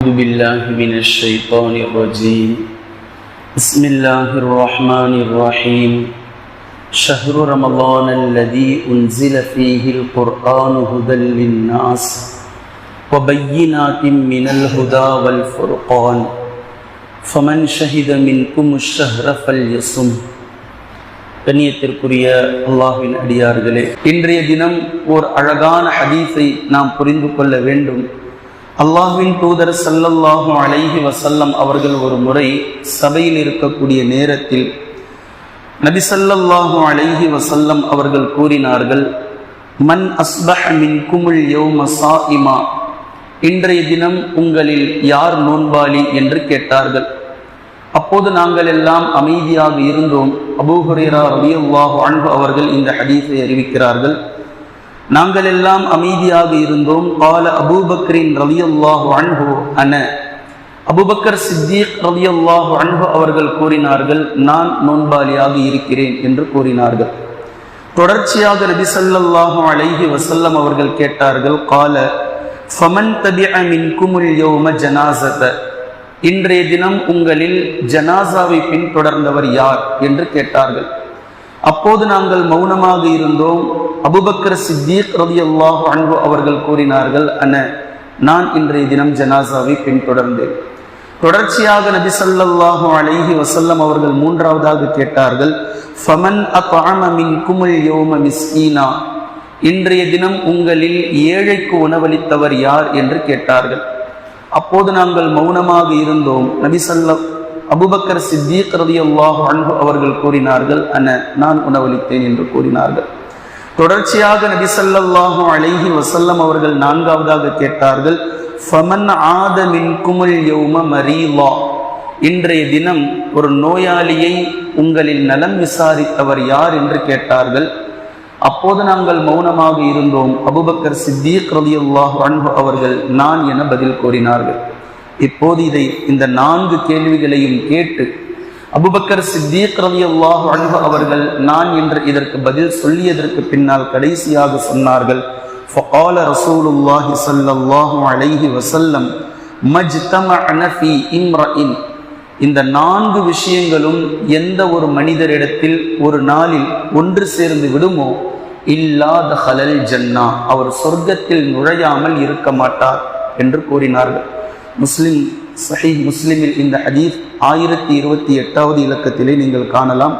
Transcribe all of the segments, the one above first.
أعوذ بالله من الشيطان الرجيم بسم الله الرحمن الرحيم شهر رمضان الذي أنزل فيه القرآن هدى للناس وبينات من الهدى والفرقان فمن شهد منكم الشهر فليصم. கண்ணியத்திற்குரிய அல்லாஹ்வின் அடியார்களே, இன்றைய தினம் ஒரு அழகான ஹதீஸை நாம் புரிந்து கொள்ள வேண்டும். அல்லாஹ்வின் தூதர் ஸல்லல்லாஹு அலைஹி வஸல்லம் அவர்கள் ஒரு முறை சபையில் இருக்கக்கூடிய நேரத்தில் நபி ஸல்லல்லாஹு அலைஹி வஸல்லம் அவர்கள் கூறினார்கள், மன் அஸ்பஹ மின்குமுல் யௌம ஸாயிமா, இன்றைய தினம் உங்களில் யார் நோன்பாளி என்று கேட்டார்கள். அப்போது நாங்கள் எல்லாம் அமைதியாக இருந்தோம். அபூ ஹுரைரா ரலியல்லாஹு அன்ஹு அவர்கள் இந்த ஹதீஸை அறிவிக்கிறார்கள். நாங்கள் எல்லாம் அமைதியாக இருந்தோம். கால அபூபக்கரின் ரலியல்லாஹு அன்ஹு அன, அபூபக்கர் சித்தீக் ரலியல்லாஹு அன்ஹு அவர்கள் கூறினார்கள், நான் நோன்பாளியாக இருக்கிறேன் என்று கூறினார்கள். தொடர்ச்சியாக நபி ஸல்லல்லாஹு அலைஹி வஸல்லம் அவர்கள் கேட்டார்கள், கால ஃபமன் தபிஅ மின்குமுல் யௌம ஜனாஸத, இன்றைய தினம் உங்களில் ஜனாசாவை பின்தொடர்ந்தவர் யார் என்று கேட்டார்கள். அப்போது நாங்கள் மௌனமாக இருந்தோம். அபூபக்கர் சித்தீக் ரலியல்லாஹு அன்ஹு அவர்கள் கூறினார்கள், அன, நான் இன்றைய தினம் ஜனாசாவை பின்தொடர்ந்தேன். தொடர்ச்சியாக நபி ஸல்லல்லாஹு அலைஹி வஸல்லம் அவர்கள் மூன்றாவதாக கேட்டார்கள், ஃபமன் அத்அம மின்குமுல் யௌம மிஸ்கீனா, இன்றைய தினம் உங்களில் ஏழைக்கு உணவளித்தவர் யார் என்று கேட்டார்கள். அப்போது நாங்கள் மௌனமாக இருந்தோம். அபூபக்கர் சித்தீக் ரலியல்லாஹு அன்ஹு அவர்கள் கூறினார்கள், அன, நான் உணவளித்தேன் என்று கூறினார்கள். தொடர்ச்சியாக நபி ஸல்லல்லாஹு அலைஹி வஸல்லம் அவர்கள் நான்காவதாக கேட்டார்கள், ஃபமன் ஆத மின்குமுல் யௌம மரீலா, இன்றைய தினம் ஒரு நோயாளியை உங்களில் நலம் விசாரித்தவர் யார் என்று கேட்டார்கள். அப்போது நாங்கள் மௌனமாக இருந்தோம். அபூபக்கர் சித்தீக் ரலியல்லாஹு அன்ஹு அவர்கள் நான் என பதில் கூறினார்கள். இப்போது இந்த 4 கேள்விகளையும் கேட்டு அபூபக்கர் சித்தீக் ரலியல்லாஹு அன்ஹு அவர்கள் நான் என்று இதற்கு பதில் சொல்லியதற்கு பின்னால் கடைசியாக சொன்னார்கள், ஃபகால ரசூலுல்லாஹி ஸல்லல்லாஹு அலைஹி வஸல்லம் மஜ்தமஅன ஃபீ இம்ரஇன், இந்த 4 விஷயங்களும் எந்த ஒரு மனிதரிடத்தில் ஒரு நாளில் ஒன்று சேர்ந்து விடுமோ, இல்லா தஹலல் ஜன்னா, அவர் சொர்க்கத்தில் நுழையாமல் இருக்க மாட்டார் என்று கூறினார்கள். சஹீஹ் முஸ்லிமில் இந்த ஹதீஸ் 1028வது இலக்கத்திலே நீங்கள் காணலாம்.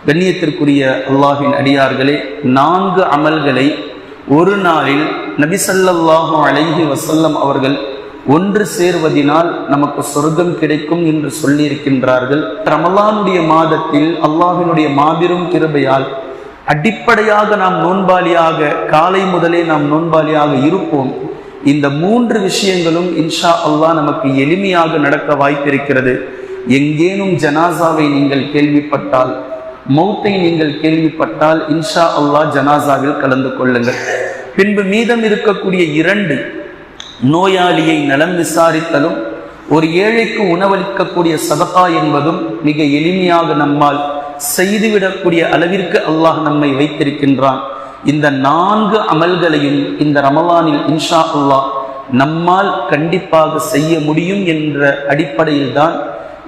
கண்ணியத்திற்குரிய அல்லாஹ்வின் அடியார்களே, 4 அமல்களை ஒரு நாளில் நபி ஸல்லல்லாஹு அலைஹி வஸல்லம் அவர்கள் ஒன்று சேர்வதினால் நமக்கு சொர்க்கம் கிடைக்கும் என்று சொல்லியிருக்கின்றார்கள். ரமலானுடைய மாதத்தில் அல்லாஹ்வினுடைய மாபெரும் கிருபையால் அடிப்படையாக நாம் நோன்பாளியாக, காலை முதலே நாம் நோன்பாளியாக இருப்போம். இந்த 3 விஷயங்களும் இன்ஷா அல்லாஹ் நமக்கு எளிமையாக நடக்க வாய்ப்பிருக்கிறது. எங்கேனும் ஜனாசாவை நீங்கள் கேள்விப்பட்டால், மௌத்தை நீங்கள் கேள்விப்பட்டால் இன்ஷா அல்லாஹ் ஜனாசாவில் கலந்து கொள்ளுங்கள். பின்பு மீதம் இருக்கக்கூடிய 2, நோயாளியை நலம் விசாரித்தலும் ஒரு ஏழைக்கு உணவளிக்கக்கூடிய சதகா என்பதும் மிக எளிமையாக நம்மால் செய்துவிடக்கூடிய அளவிற்கு அல்லாஹ் நம்மை வைத்திருக்கின்றான். இந்த 4 அமல்களையும் இந்த ரமலானில் இன்ஷா அல்லாஹ் நம்மால் கண்டிப்பாக செய்ய முடியும் என்ற அடிப்படையில் தான்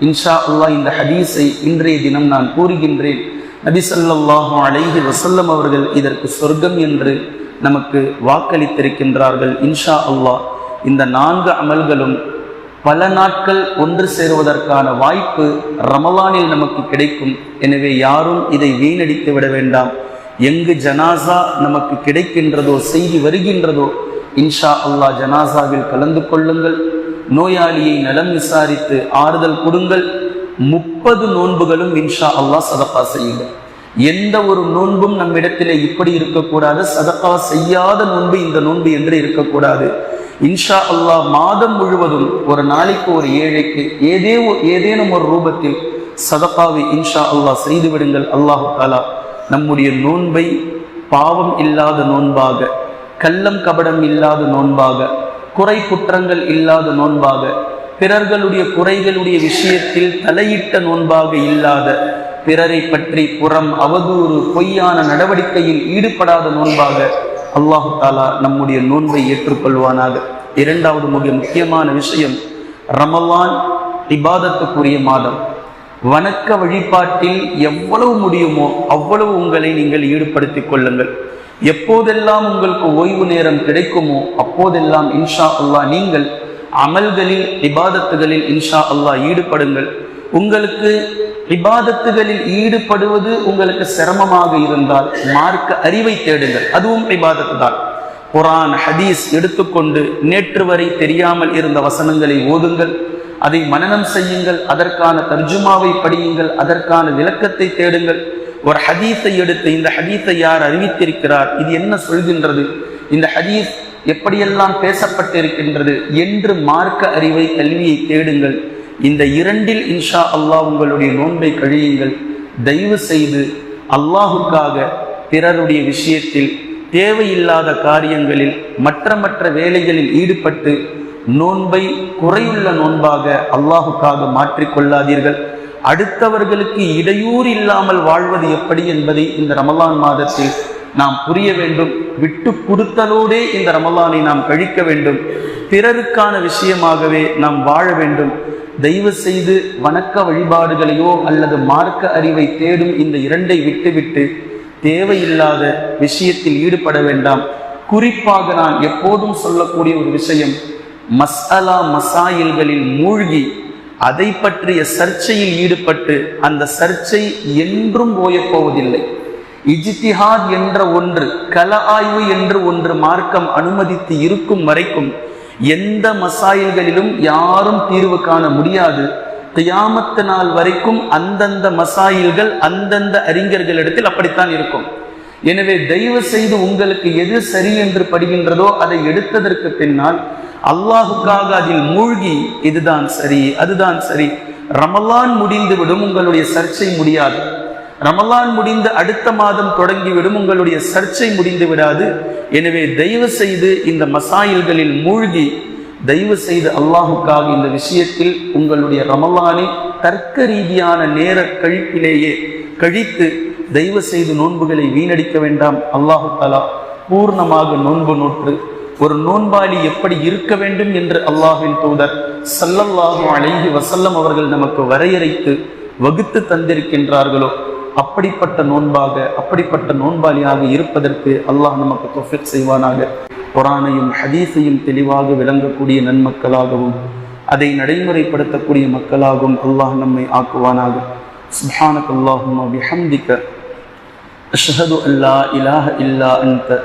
இன்ஷா அல்லாஹ் இந்த ஹதீஸை இன்றைய தினம் நான் கூறுகின்றேன். நபி ஸல்லல்லாஹு அலைஹி வஸல்லம் அவர்கள் இதற்கு சொர்க்கம் என்று நமக்கு வாக்களித்திருக்கின்றார்கள். இன்ஷா அல்லாஹ் இந்த 4 அமல்களும் பல நாட்கள் ஒன்று சேருவதற்கான வாய்ப்பு ரமலானில் நமக்கு கிடைக்கும். எனவே யாரும் இதை வீணடித்து விட வேண்டாம். எங்கு ஜனாசா நமக்கு கிடைக்கின்றதோ, செய்தி வருகின்றதோ, இன்ஷா அல்லாஹ் ஜனாசாவில் கலந்து கொள்ளுங்கள். நோயாளியை நலம் விசாரித்து ஆறுதல் கொடுங்கள். 30 நோன்புகளும் இன்ஷா அல்லாஹ் சதகா செய்யுங்கள். எந்த ஒரு நோன்பும் நம்மிடத்திலே இப்படி இருக்கக்கூடாது, சதகா செய்யாத நோன்பு இந்த நோன்பு என்று இருக்கக்கூடாது. இன்ஷா அல்லாஹ் மாதம் முழுவதும் ஒரு நாளைக்கு ஒரு ஏழைக்கு ஏதேனும் ஒரு ரூபத்தில் சதகாவை இன்ஷா அல்லாஹ் செய்து விடுங்கள். அல்லாஹு தஆலா நம்முடைய நோன்பை பாவம் இல்லாத நோன்பாக, கள்ளம் கபடம் இல்லாத நோன்பாக, குறை குற்றங்கள் இல்லாத நோன்பாக, பிறர்களுடைய குறைகளுடைய விஷயத்தில் தலையிட்ட நோன்பாக இல்லாத, பிறரை பற்றி புறம் அவதூறு பொய்யான நடவடிக்கையில் ஈடுபடாத நோன்பாக அல்லாஹு தாலா நம்முடைய நோன்பை ஏற்றுக்கொள்வானாக. இரண்டாவது மிக முக்கியமான விஷயம், ரமலான் இபாதத்துக்குரிய மாதம். வணக்க வழிபாட்டில் எவ்வளவு முடியுமோ அவ்வளவு உங்களை நீங்கள் ஈடுபடுத்திக் கொள்ளுங்கள். எப்போதெல்லாம் உங்களுக்கு ஓய்வு நேரம் கிடைக்குமோ அப்போதெல்லாம் இன்ஷா அல்லாஹ் நீங்கள் அமல்களில் இபாதத்துகளில் இன்ஷா அல்லாஹ் ஈடுபடுங்கள். உங்களுக்கு இபாதத்துகளில் ஈடுபடுவது உங்களுக்கு சிரமமாக இருந்தால் மார்க்க அறிவை தேடுங்கள், அதுவும் இபாதத்து தான். குர்ஆன் ஹதீஸ் எடுத்துக்கொண்டு நேற்று வரை தெரியாமல் இருந்த வசனங்களை ஓதுங்கள், அதை மனனம் செய்யுங்கள், அதற்கான தர்ஜுமாவை படியுங்கள், அதற்கான விளக்கத்தை தேடுங்கள். ஒரு ஹதீஸை எடுத்து இந்த ஹதீஸை யார் அறிவித்திருக்கிறார், இது என்ன சொல்கின்றது, இந்த ஹதீஸ் எப்படியெல்லாம் பேசப்பட்டிருக்கின்றது என்று மார்க்க அறிவை கல்வியை தேடுங்கள். இந்த இரண்டில் இன்ஷா அல்லாஹ் உங்களுடைய நோன்பை கழியுங்கள். தயவு செய்து அல்லாஹுக்காக பிறருடைய விஷயத்தில் தேவையில்லாத காரியங்களில் மற்ற வேலைகளில் ஈடுபட்டு நோன்பை குறையுள்ள நோன்பாக அல்லாஹுக்காக மாற்றிக்கொள்ளாதீர்கள். அடுத்தவர்களுக்கு இடையூறு இல்லாமல் வாழ்வது எப்படி என்பதை இந்த ரமலான் மாதத்தில் நாம் புரிய வேண்டும். விட்டு கொடுத்தலோடே இந்த ரமலானை நாம் கழிக்க வேண்டும். பிறருக்கான விஷயமாகவே நாம் வாழ வேண்டும். தயவு செய்து வணக்க வழிபாடுகளையோ அல்லது மார்க்க அறிவை தேடும் இந்த இரண்டை விட்டுவிட்டு தேவையில்லாத விஷயத்தில் ஈடுபட வேண்டாம். குறிப்பாக நான் எப்போதும் சொல்லக்கூடிய ஒரு விஷயம், மஸ்அலா மசாயில்களில் மூழ்கி அதை பற்றிய சர்ச்சையில் ஈடுபட்டு அந்த சர்ச்சை என்றும் ஓயப்போவதில்லை. இஜ்திஹாத் என்ற ஒன்று, கல ஆய்வு என்று ஒன்று மார்க்கம் அனுமதித்து இருக்கும் வரைக்கும் எந்த மசாயில்களிலும் யாரும் தீர்வு காண முடியாது. கியாமத் நாள் வரைக்கும் அந்தந்த மசாயில்கள் அந்தந்த அறிஞர்களிடத்தில் அப்படித்தான் இருக்கும். எனவே தயவு செய்து உங்களுக்கு எது சரி என்று படுகின்றதோ அதை எடுத்ததற்கு பின்னால் அல்லாஹுக்காக அதில் மூழ்கி இதுதான் சரி அதுதான் சரி. ரமலான் முடிந்துவிடும், உங்களுடைய சர்ச்சை முடியாது. ரமலான் முடிந்து அடுத்த மாதம் தொடங்கிவிடும், உங்களுடைய சர்ச்சை முடிந்து விடாது. எனவே தயவு செய்து இந்த மசாயில்களில் மூழ்கி தயவு செய்து அல்லாஹுக்காக இந்த விஷயத்தில் உங்களுடைய ரமலானை தர்க்க ரீதியான நேர கழிப்பிலேயே கழித்து தயவு செய்து நோன்புகளை வீணடிக்க வேண்டாம். அல்லாஹு தஆலா பூர்ணமாக நோன்பு நோற்று ஒரு நோன்பாளி எப்படி இருக்க வேண்டும் என்று அல்லாஹ்வின் தூதர் ஸல்லல்லாஹு அலைஹி வஸல்லம் அவர்கள் நமக்கு வரையறைத்து வகுத்து தந்திருக்கின்றார்களோ அப்படிப்பட்ட நோன்பாக அப்படிப்பட்ட நோன்பாளியாக இருப்பதற்கு அல்லாஹ் நமக்கு தௌஃபீக் செய்வானாக. குர்ஆனையும் ஹதீஸையும் தெளிவாக விளங்கக்கூடிய நன்மக்களாகவும் அதை நடைமுறைப்படுத்தக்கூடிய மக்களாகவும் அல்லாஹ் நம்மை ஆக்குவானாக. சுப்ஹானக அல்லாஹும்ம பிஹம்திக அஷ்ஹது அல்லா இலாஹ இல்லா அன்த